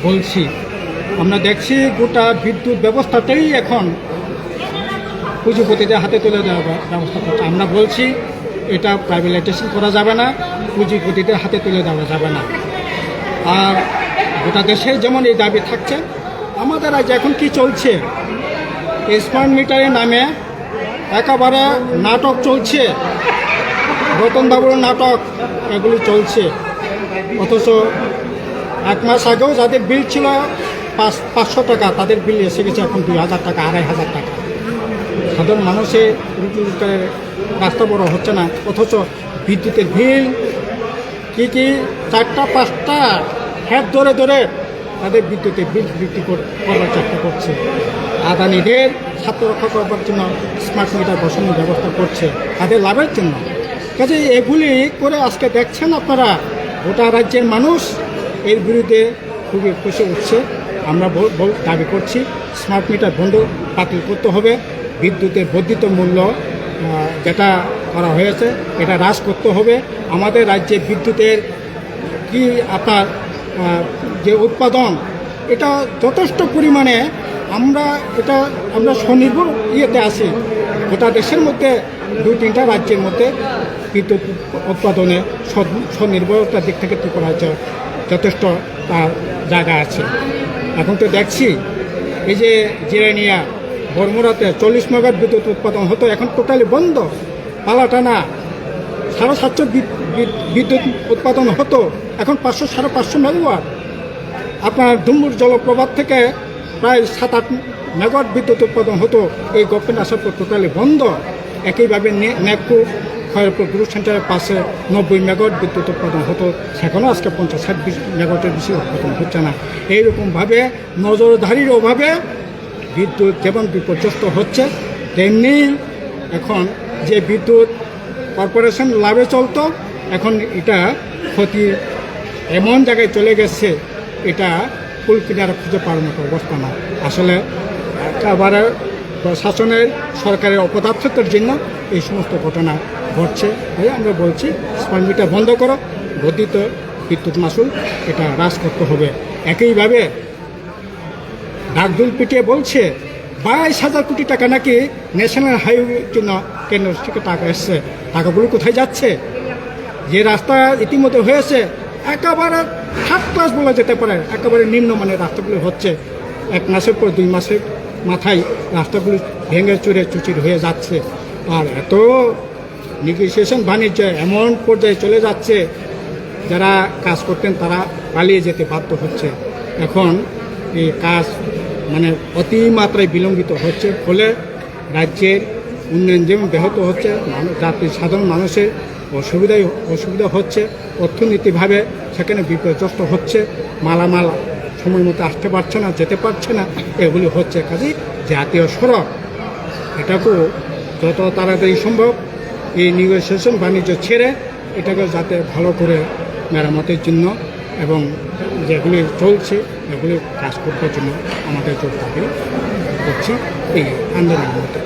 বলছি, আমরা দেখছি গোটা বিদ্যুৎ ব্যবস্থাটাই এখন পুঁজিপতিদের হাতে তুলে দেওয়ার ব্যবস্থা করছে। আমরা বলছি এটা প্রাইভেটাইজেশন করা যাবে না, পুঁজিপতিদের হাতে তুলে দেওয়া যাবে না। আর গোটা দেশে যেমন এই দাবি থাকছে, আমাদের আজ এখন কি চলছে, স্মার্ট মিটারের নামে একেবারে নাটক চলছে, রতনবাবুর নাটক এগুলি চলছে। অথচ এক মাস আগেও যাদের বিল ছিল 500 টাকা, তাদের বিল এসে গেছে এখন 2000 টাকা, 2500 টাকা। সাধারণ মানুষের রুটি রোজগারের রাস্তা বড় হচ্ছে না, অথচ বিদ্যুতের বিল কি 4টা-5টা হ্যাট ধরে ধরে তাদের বিদ্যুতের বিল বৃদ্ধি করবার চেষ্টা করছে। আদানিদের স্বার্থ রক্ষা করবার জন্য স্মার্ট মিটার বসানোর ব্যবস্থা করছে তাদের লাভের জন্য। কাজে এগুলি করে আজকে দেখছেন আপনারা, গোটা রাজ্যের মানুষ এর বিরুদ্ধে খুবই খুশি উঠছে। আমরা দাবি করছি স্মার্ট মিটার বন্ধ বাতিল করতে হবে, বিদ্যুতের বর্ধিত মূল্য যেটা করা হয়েছে এটা হ্রাস করতে হবে। আমাদের রাজ্যে বিদ্যুতের কি আপনার যে উৎপাদন, এটা যথেষ্ট পরিমাণে আমরা স্বনির্ভর ইয়েতে আছি। গোটা দেশের মধ্যে 2-3টা রাজ্যের মধ্যে বিদ্যুৎ উৎপাদনে স্বনির্ভরতার দিক থেকে ত্রিপুরা যথেষ্ট তার জায়গা আছে। এখন তো দেখছি এই যে জিরানিয়া বর্মরাতে 40 মেগাওয়াট বিদ্যুৎ উৎপাদন হতো, এখন টোটালি বন্ধ। পালাটানা 750 বিদ্যুৎ উৎপাদন হতো, এখন 500-550 মেগাওয়াট। আপনার ডুম্বুর জলপ্রপাত থেকে প্রায় 7-8 মেগাওয়াট বিদ্যুৎ উৎপাদন হতো, এই গভর্নমেন্ট আসার পর টোটালি বন্ধ। একইভাবে নেকপুর খয়রপুর গ্রুপ সেন্টারের পাশে 90 মেগাওয়াট বিদ্যুৎ উৎপাদন হতো, সেখানেও আজকে 50-60 মেগাওয়াটের বেশি উৎপাদন হচ্ছে না। এইরকমভাবে নজরদারির অভাবে বিদ্যুৎ যেমন বিপর্যস্ত হচ্ছে, তেমনি এখন যে বিদ্যুৎ কর্পোরেশন লাভে চলতো, এখন এটা ক্ষতি এমন জায়গায় চলে গেছে, এটা কুল কিনারা খুঁজে পাওয়ার মতো অবস্থা না। আসলে একেবারে প্রশাসনের সরকারের অপদার্থতার জন্য এই সমস্ত ঘটনা ঘটছে। আমরা বলছি স্মার্ট মিটার বন্ধ করো, বর্ধিত বিদ্যুৎ মাশুল এটা হ্রাস করতে হবে। একইভাবে ডাকদুল পিটিয়ে বলছে 22,000 কোটি টাকা নাকি ন্যাশনাল হাইওয়ের জন্য কেন্দ্র থেকে টাকা এসছে। টাকাগুলো কোথায় যাচ্ছে? যে রাস্তা ইতিমধ্যে হয়েছে একেবারে থার্ড ক্লাস বলা যেতে পারে, একেবারে নিম্নমানের রাস্তাগুলো হচ্ছে। 1 মাসের পর 2 মাসের মাথায় রাস্তাগুলো ভেঙে চুরে চুচির হয়ে যাচ্ছে। আর এত নেগোসিয়েশন বাণিজ্য এমন পর্যায়ে চলে যাচ্ছে, যারা কাজ করতেন তারা পালিয়ে যেতে বাধ্য হচ্ছে। এখন এই কাজ অতিমাত্রায় বিলম্বিত হচ্ছে, ফলে রাজ্যের উন্নয়ন যেমন ব্যাহত হচ্ছে, সাধারণ মানুষের অসুবিধা হচ্ছে, অর্থনীতিভাবে সেখানে বিপর্যস্ত হচ্ছে, মালামাল সময় মতো আসতে পারছে না, যেতে পারছে না, এগুলি হচ্ছে। কাজে জাতীয় সড়ক এটাকেও যত তাড়াতাড়ি সম্ভব এই নেগোসিয়েশন বাণিজ্য ছেড়ে এটাকে যাতে ভালো করে মেরামতের জন্য এবং যেগুলি চলছে এগুলি কাজ করবার জন্য আমাদের জোর দাবি করছি এই আন্দোলনের মধ্যে।